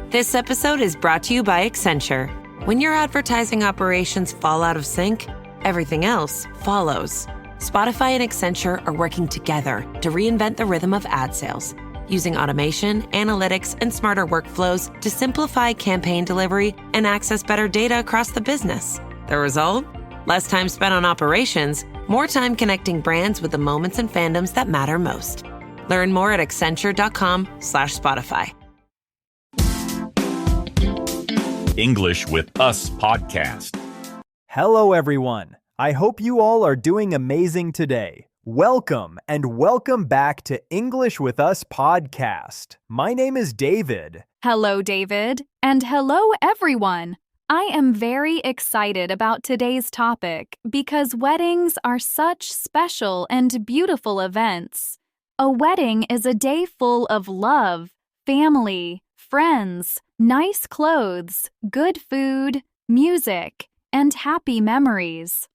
This episode is brought to you by Accenture. When your advertising operations fall out of sync, everything else follows. Spotify and Accenture are working together to reinvent the rhythm of ad sales, using automation, analytics, and smarter workflows to simplify campaign delivery and access better data across the business. The result? Less time spent on operations, more time connecting brands with the moments and fandoms that matter most. Learn more at accenture.com/Spotify. English with Us podcast. Hello, everyone. I hope you all are doing amazing today. Welcome and welcome back to English with Us podcast. My name is David. Hello, David. And hello, everyone. I am very excited about today's topic because weddings are such special and beautiful events. A wedding is a day full of love, family, friends, nice clothes, good food, music, and happy memories.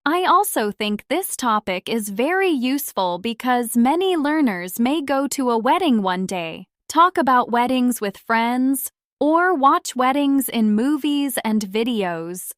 I also think this topic is very useful because many learners may go to a wedding one day, talk about weddings with friends, or watch weddings in movies and videos.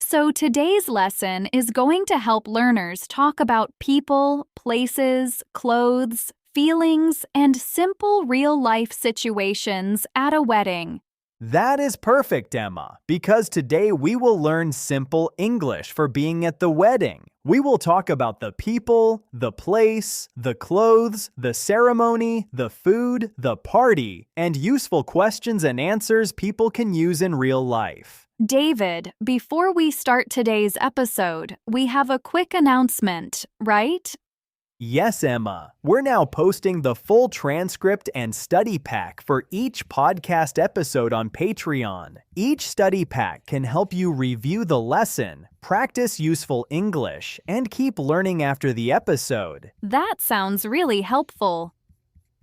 So today's lesson is going to help learners talk about people, places, clothes, feelings, and simple real-life situations at a wedding. That is perfect, Emma, because today we will learn simple English for being at the wedding. We will talk about the people, the place, the clothes, the ceremony, the food, the party, and useful questions and answers people can use in real life. David, before we start today's episode, we have a quick announcement, right? Yes, Emma. We're now posting the full transcript and study pack for each podcast episode on Patreon. Each study pack can help you review the lesson, practice useful English, and keep learning after the episode. That sounds really helpful.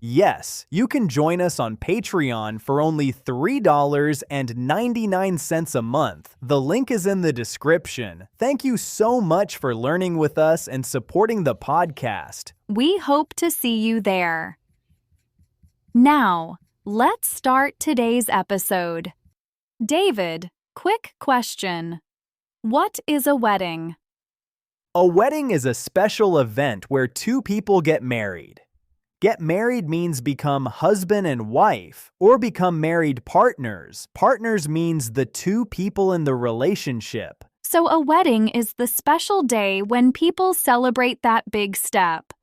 Yes, you can join us on Patreon for only $3.99 a month. The link is in the description. Thank you so much for learning with us and supporting the podcast. We hope to see you there. Now, let's start today's episode. David, quick question. What is a wedding? A wedding is a special event where two people get married. Get married means become husband and wife, or become married partners. Partners means the two people in the relationship. So a wedding is the special day when people celebrate that big step.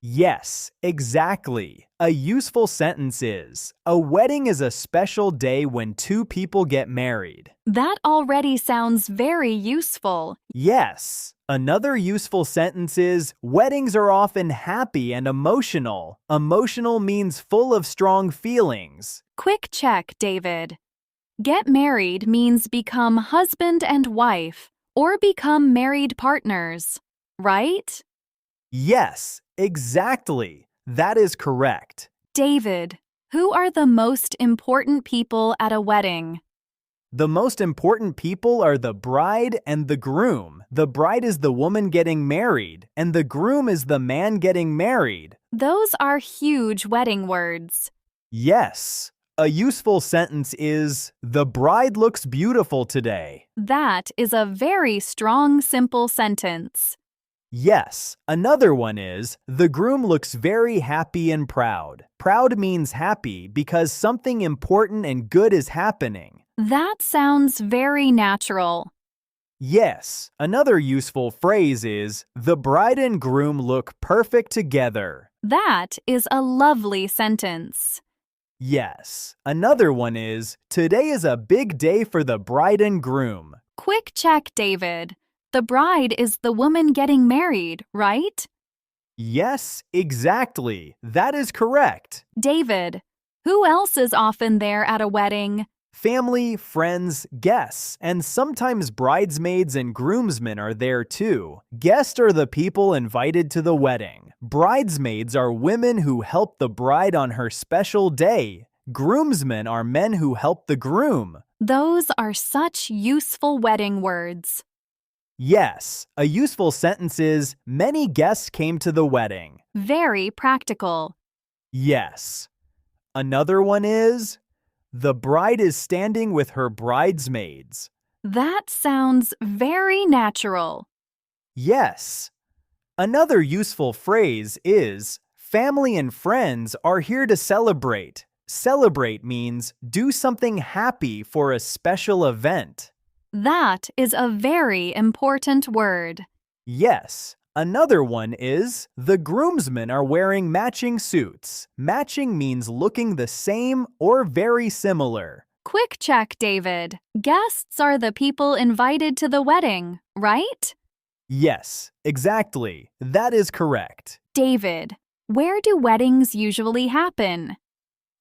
Yes, exactly. A useful sentence is, a wedding is a special day when two people get married. That already sounds very useful. Yes. Another useful sentence is, weddings are often happy and emotional. Emotional means full of strong feelings. Quick check, David. Get married means become husband and wife, or become married partners, right? Yes, exactly. That is correct. David, who are the most important people at a wedding? The most important people are the bride and the groom. The bride is the woman getting married, and the groom is the man getting married. Those are huge wedding words. Yes. A useful sentence is, the bride looks beautiful today. That is a very strong, simple sentence. Yes. Another one is, the groom looks very happy and proud. Proud means happy because something important and good is happening. That sounds very natural. Yes, another useful phrase is, the bride and groom look perfect together. That is a lovely sentence. Yes, another one is, today is a big day for the bride and groom. Quick check, David. The bride is the woman getting married, right? Yes, exactly. That is correct. David, who else is often there at a wedding? Family, friends, guests, and sometimes bridesmaids and groomsmen are there too. Guests are the people invited to the wedding. Bridesmaids are women who help the bride on her special day. Groomsmen are men who help the groom. Those are such useful wedding words. Yes, a useful sentence is, many guests came to the wedding. Very practical. Yes. Another one is, The bride is standing with her bridesmaids. That sounds very natural. Yes. Another useful phrase is, family and friends are here to celebrate. Celebrate means do something happy for a special event. That is a very important word. Yes. Another one is, the groomsmen are wearing matching suits. Matching means looking the same or very similar. Quick check, David. Guests are the people invited to the wedding, right? Yes, exactly. That is correct. David, where do weddings usually happen?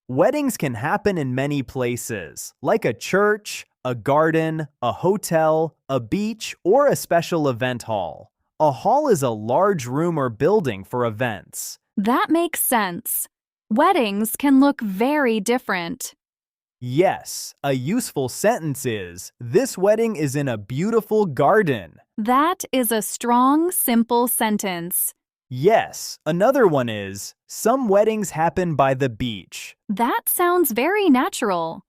Weddings can happen in many places, like a church, a garden, a hotel, a beach, or a special event hall. A hall is a large room or building for events. That makes sense. Weddings can look very different. Yes, a useful sentence is, this wedding is in a beautiful garden. That is a strong, simple sentence. Yes, another one is, some weddings happen by the beach. That sounds very natural.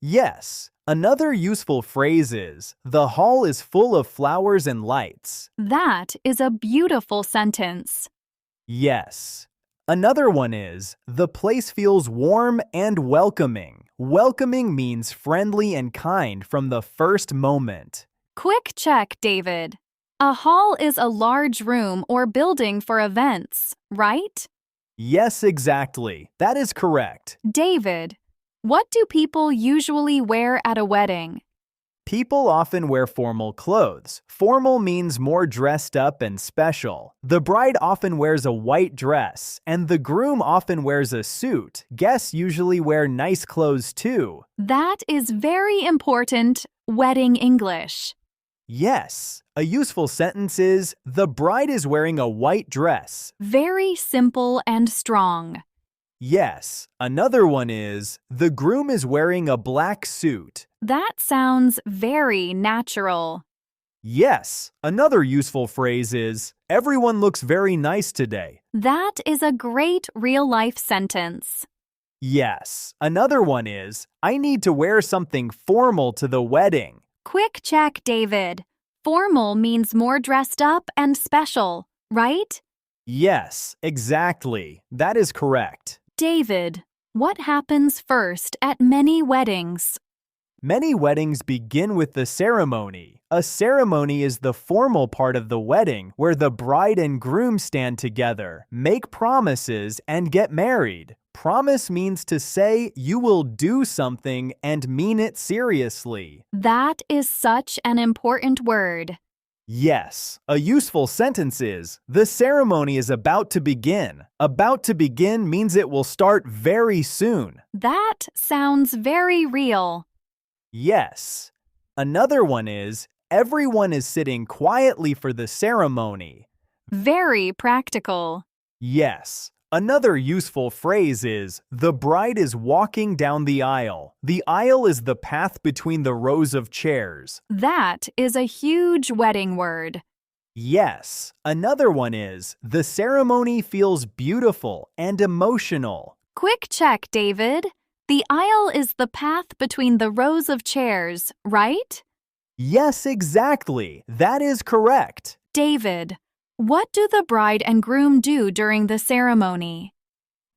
Yes, another useful phrase is, the hall is full of flowers and lights. That is a beautiful sentence. Yes. Another one is, the place feels warm and welcoming. Welcoming means friendly and kind from the first moment. Quick check, David. A hall is a large room or building for events, right? Yes, exactly. That is correct. David, what do people usually wear at a wedding? People often wear formal clothes. Formal means more dressed up and special. The bride often wears a white dress, and the groom often wears a suit. Guests usually wear nice clothes too. That is very important wedding English. Yes, a useful sentence is, the bride is wearing a white dress. Very simple and strong. Yes, another one is, the groom is wearing a black suit. That sounds very natural. Yes, another useful phrase is, everyone looks very nice today. That is a great real-life sentence. Yes, another one is, I need to wear something formal to the wedding. Quick check, David. Formal means more dressed up and special, right? Yes, exactly. That is correct. David, what happens first at many weddings? Many weddings begin with the ceremony. A ceremony is the formal part of the wedding where the bride and groom stand together, make promises, and get married. Promise means to say you will do something and mean it seriously. That is such an important word. Yes, a useful sentence is, the ceremony is about to begin. About to begin means it will start very soon. That sounds very real. Yes. Another one is, everyone is sitting quietly for the ceremony. Very practical. Yes. Another useful phrase is, the bride is walking down the aisle. The aisle is the path between the rows of chairs. That is a huge wedding word. Yes. Another one is, the ceremony feels beautiful and emotional. Quick check, David. The aisle is the path between the rows of chairs, right? Yes, exactly. That is correct. David, what do the bride and groom do during the ceremony?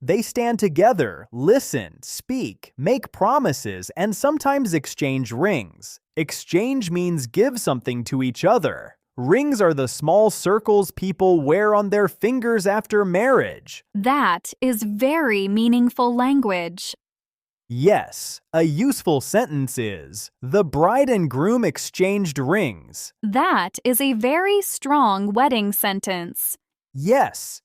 They stand together, listen, speak, make promises, and sometimes exchange rings. Exchange means give something to each other. Rings are the small circles people wear on their fingers after marriage. That is very meaningful language. Yes, a useful sentence is, the bride and groom exchanged rings. That is a very strong wedding sentence. Yes.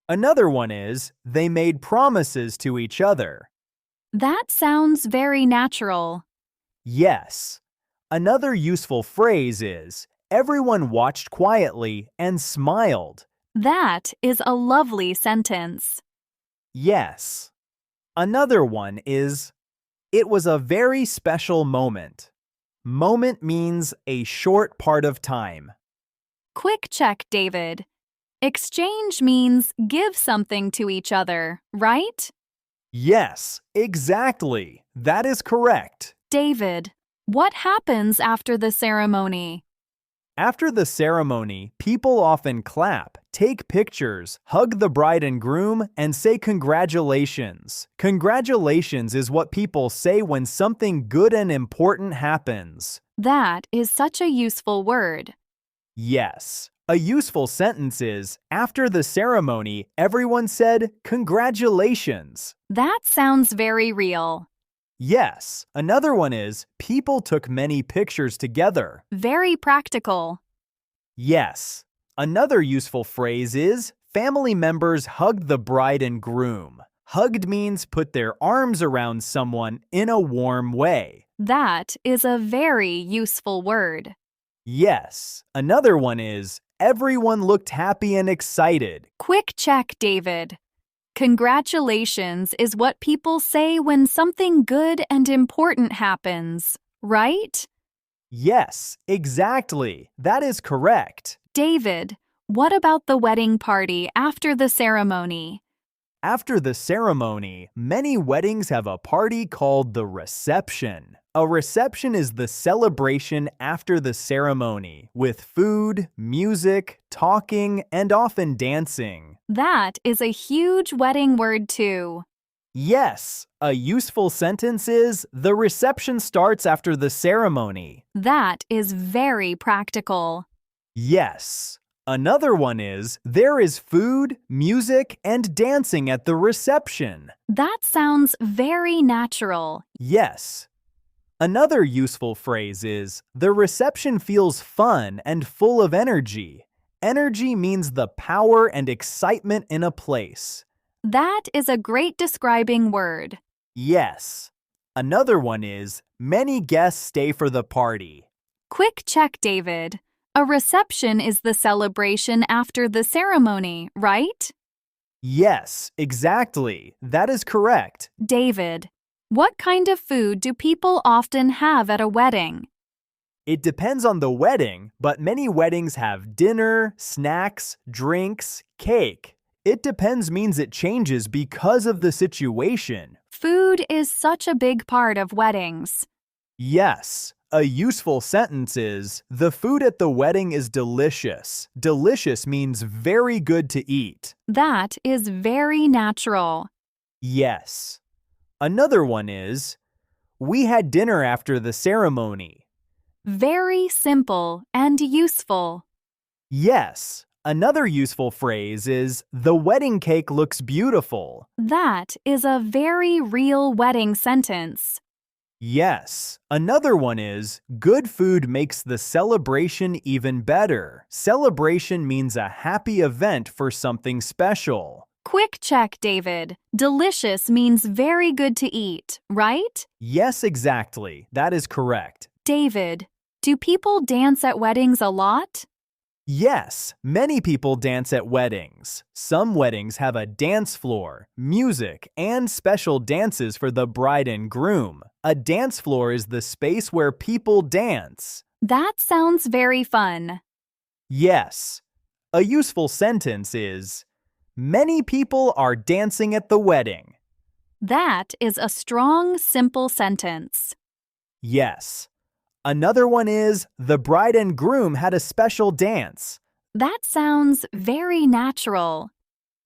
Another one is, they made promises to each other. That sounds very natural. Yes. Another useful phrase is, everyone watched quietly and smiled. That is a lovely sentence. Yes. Another one is, it was a very special moment. Moment means a short part of time. Quick check, David. Exchange means give something to each other, right? Yes, exactly. That is correct. David, what happens after the ceremony? After the ceremony, people often clap, take pictures, hug the bride and groom, and say congratulations. Congratulations is what people say when something good and important happens. That is such a useful word. Yes. A useful sentence is, after the ceremony, everyone said, congratulations. That sounds very real. Yes. Another one is, people took many pictures together. Very practical. Yes. Another useful phrase is, family members hugged the bride and groom. Hugged means put their arms around someone in a warm way. That is a very useful word. Yes. Another one is, everyone looked happy and excited. Quick check, David. Congratulations is what people say when something good and important happens, right? Yes, exactly. That is correct. David, what about the wedding party after the ceremony? After the ceremony, many weddings have a party called the reception. A reception is the celebration after the ceremony, with food, music, talking, and often dancing. That is a huge wedding word too. Yes, a useful sentence is, the reception starts after the ceremony. That is very practical. Yes. Another one is, there is food, music, and dancing at the reception. That sounds very natural. Yes. Another useful phrase is, the reception feels fun and full of energy. Energy means the power and excitement in a place. That is a great describing word. Yes. Another one is, many guests stay for the party. Quick check, David. A reception is the celebration after the ceremony, right? Yes, exactly. That is correct. David, what kind of food do people often have at a wedding? It depends on the wedding, but many weddings have dinner, snacks, drinks, cake. It depends means it changes because of the situation. Food is such a big part of weddings. Yes. A useful sentence is, the food at the wedding is delicious. Delicious means very good to eat. That is very natural. Yes. Another one is, we had dinner after the ceremony. Very simple and useful. Yes. Another useful phrase is, the wedding cake looks beautiful. That is a very real wedding sentence. Yes. Another one is, good food makes the celebration even better. Celebration means a happy event for something special. Quick check, David. Delicious means very good to eat, right? Yes, exactly. That is correct. David, do people dance at weddings a lot? Yes, many people dance at weddings. Some weddings have a dance floor, music, and special dances for the bride and groom. A dance floor is the space where people dance. That sounds very fun. Yes. A useful sentence is, many people are dancing at the wedding. That is a strong, simple sentence. Yes. Another one is, the bride and groom had a special dance. That sounds very natural.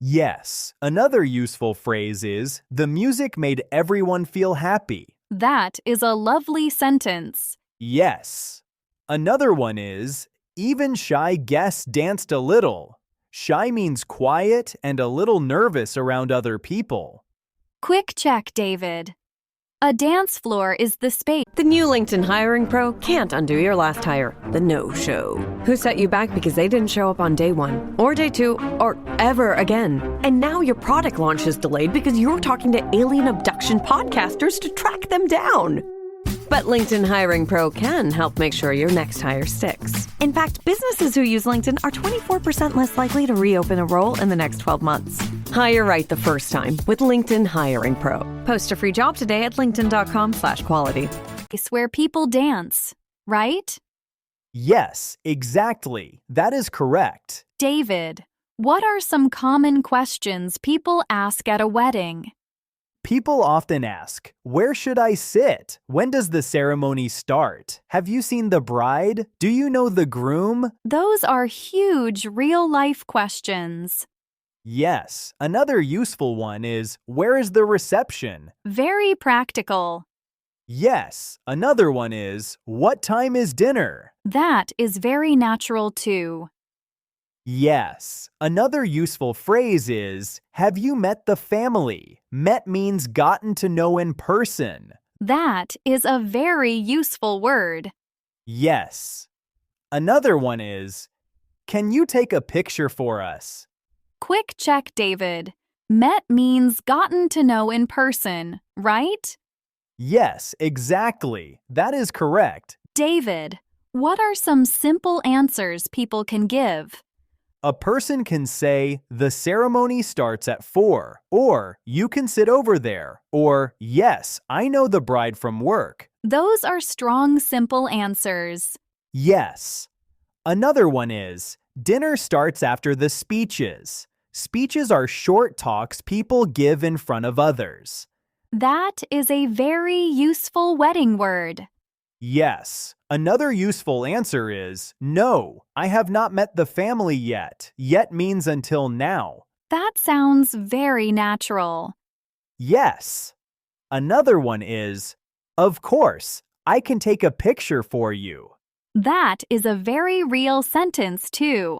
Yes. Another useful phrase is, the music made everyone feel happy. That is a lovely sentence. Yes. Another one is, even shy guests danced a little. Shy means quiet and a little nervous around other people. Quick check, David. A dance floor is the space. The new LinkedIn Hiring Pro can't undo your last hire, the no-show. Who set you back because they didn't show up on day one, or day two, or ever again. And now your product launch is delayed because you're talking to alien abduction podcasters to track them down. But LinkedIn Hiring Pro can help make sure your next hire sticks. In fact, businesses who use LinkedIn are 24% less likely to reopen a role in the next 12 months. Hire right the first time with LinkedIn Hiring Pro. Post a free job today at linkedin.com/quality. Where people dance, right? Yes, exactly. That is correct. David, what are some common questions people ask at a wedding? People often ask, where should I sit? When does the ceremony start? Have you seen the bride? Do you know the groom? Those are huge real-life questions. Yes, another useful one is, where is the reception? Very practical. Yes, another one is, what time is dinner? That is very natural too. Yes, another useful phrase is, have you met the family? Met means gotten to know in person. That is a very useful word. Yes. Another one is, can you take a picture for us? Quick check, David. Met means gotten to know in person, right? Yes, exactly. That is correct. David, what are some simple answers people can give? A person can say, the ceremony starts at 4, or you can sit over there, or yes, I know the bride from work. Those are strong, simple answers. Yes. Another one is, dinner starts after the speeches. Speeches are short talks people give in front of others. That is a very useful wedding word. Yes. Another useful answer is, no, I have not met the family yet. Yet means until now. That sounds very natural. Yes. Another one is, of course, I can take a picture for you. That is a very real sentence too.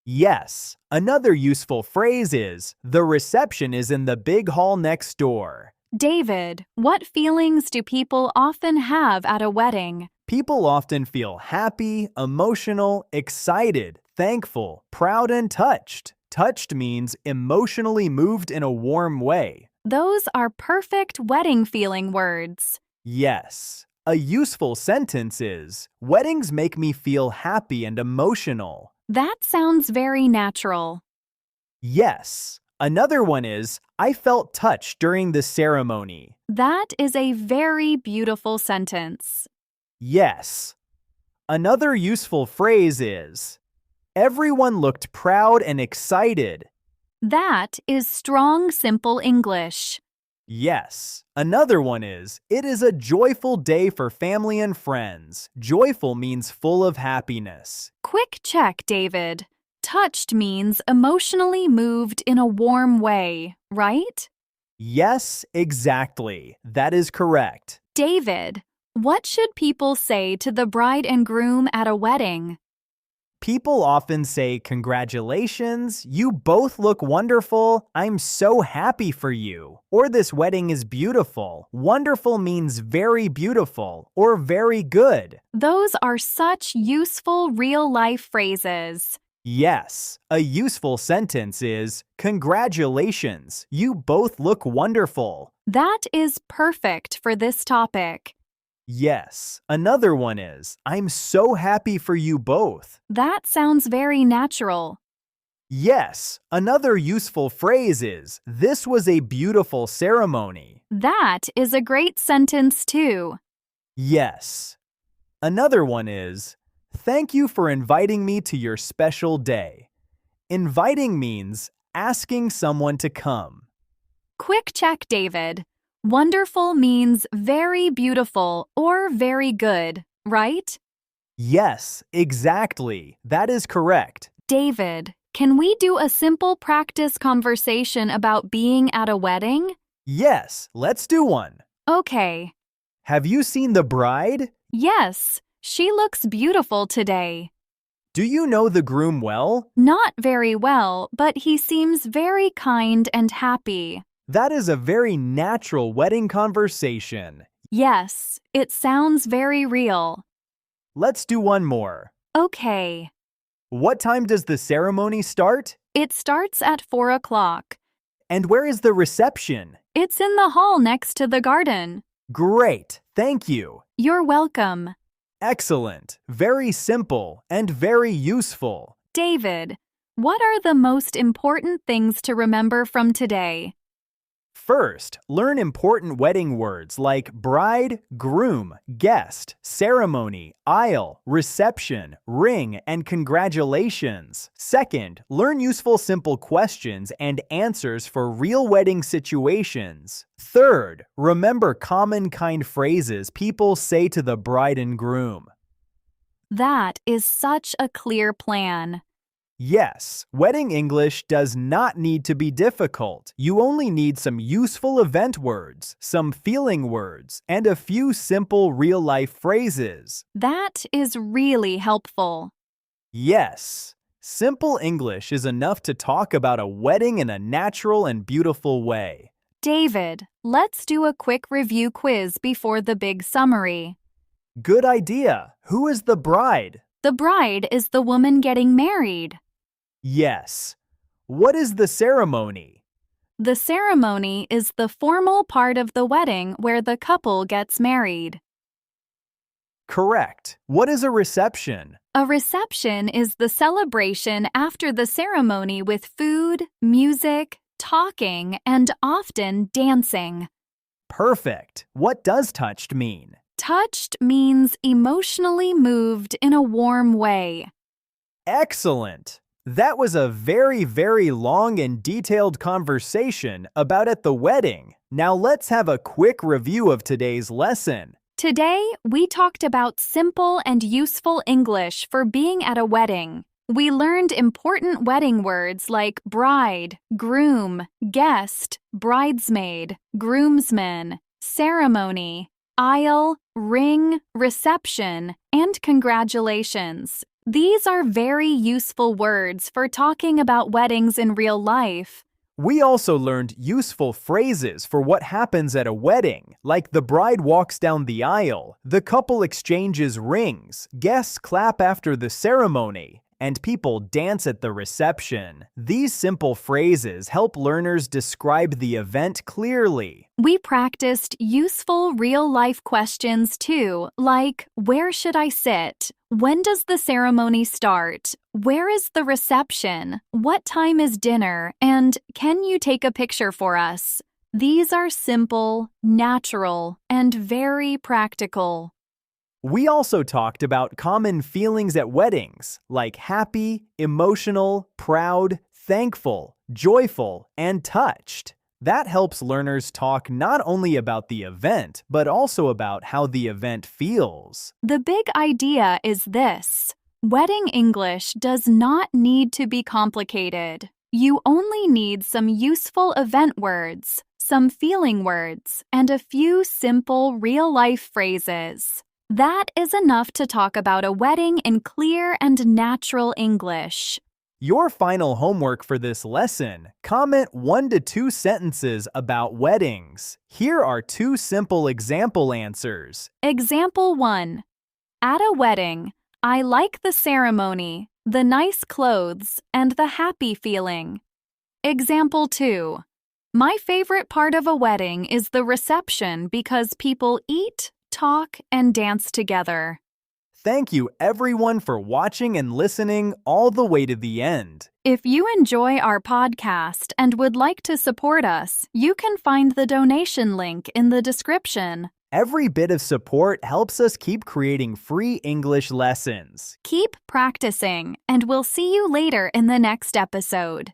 Yes. Another useful phrase is, the reception is in the big hall next door. David, what feelings do people often have at a wedding? People often feel happy, emotional, excited, thankful, proud, and touched. Touched means emotionally moved in a warm way. Those are perfect wedding feeling words. Yes. A useful sentence is, weddings make me feel happy and emotional. That sounds very natural. Yes. Another one is, I felt touched during the ceremony. That is a very beautiful sentence. Yes. Another useful phrase is, everyone looked proud and excited. That is strong, simple English. Yes. Another one is, it is a joyful day for family and friends. Joyful means full of happiness. Quick check, David. Touched means emotionally moved in a warm way, right? Yes, exactly. That is correct. David, what should people say to the bride and groom at a wedding? People often say, congratulations, you both look wonderful, I'm so happy for you. Or this wedding is beautiful. Wonderful means very beautiful or very good. Those are such useful real-life phrases. Yes, a useful sentence is, congratulations, you both look wonderful. That is perfect for this topic. Yes, another one is, I'm so happy for you both. That sounds very natural. Yes, another useful phrase is, this was a beautiful ceremony. That is a great sentence too. Yes. Another one is, thank you for inviting me to your special day. Inviting means asking someone to come. Quick check, David. Wonderful means very beautiful or very good, right? Yes, exactly. That is correct. David, can we do a simple practice conversation about being at a wedding? Yes, let's do one. Okay. Have you seen the bride? Yes, she looks beautiful today. Do you know the groom well? Not very well, but he seems very kind and happy. That is a very natural wedding conversation. Yes, it sounds very real. Let's do one more. Okay. What time does the ceremony start? It starts at 4 o'clock. And where is the reception? It's in the hall next to the garden. Great, thank you. You're welcome. Excellent, very simple, and very useful. David, what are the most important things to remember from today? First, learn important wedding words like bride, groom, guest, ceremony, aisle, reception, ring, and congratulations. Second, learn useful simple questions and answers for real wedding situations. Third, remember common kind phrases people say to the bride and groom. That is such a clear plan. Yes, wedding English does not need to be difficult. You only need some useful event words, some feeling words, and a few simple real-life phrases. That is really helpful. Yes, simple English is enough to talk about a wedding in a natural and beautiful way. David, let's do a quick review quiz before the big summary. Good idea. Who is the bride? The bride is the woman getting married. Yes. What is the ceremony? The ceremony is the formal part of the wedding where the couple gets married. Correct. What is a reception? A reception is the celebration after the ceremony with food, music, talking, and often dancing. Perfect. What does touched mean? Touched means emotionally moved in a warm way. Excellent. That was a very, very long and detailed conversation about at the wedding. Now let's have a quick review of today's lesson. Today, we talked about simple and useful English for being at a wedding. We learned important wedding words like bride, groom, guest, bridesmaid, groomsman, ceremony, aisle, ring, reception, and congratulations. These are very useful words for talking about weddings in real life. We also learned useful phrases for what happens at a wedding, like the bride walks down the aisle, the couple exchanges rings, guests clap after the ceremony, and people dance at the reception. These simple phrases help learners describe the event clearly. We practiced useful real-life questions too, like, where should I sit? When does the ceremony start? Where is the reception? What time is dinner? And can you take a picture for us? These are simple, natural, and very practical. We also talked about common feelings at weddings, like happy, emotional, proud, thankful, joyful, and touched. That helps learners talk not only about the event, but also about how the event feels. The big idea is this: wedding English does not need to be complicated. You only need some useful event words, some feeling words, and a few simple real-life phrases. That is enough to talk about a wedding in clear and natural English. Your final homework for this lesson: comment 1 to 2 sentences about weddings. Here are 2 simple example answers. Example 1. At a wedding, I like the ceremony, the nice clothes, and the happy feeling. Example 2. My favorite part of a wedding is the reception because people eat, talk, and dance together. Thank you everyone for watching and listening all the way to the end. If you enjoy our podcast and would like to support us, you can find the donation link in the description. Every bit of support helps us keep creating free English lessons. Keep practicing, and we'll see you later in the next episode.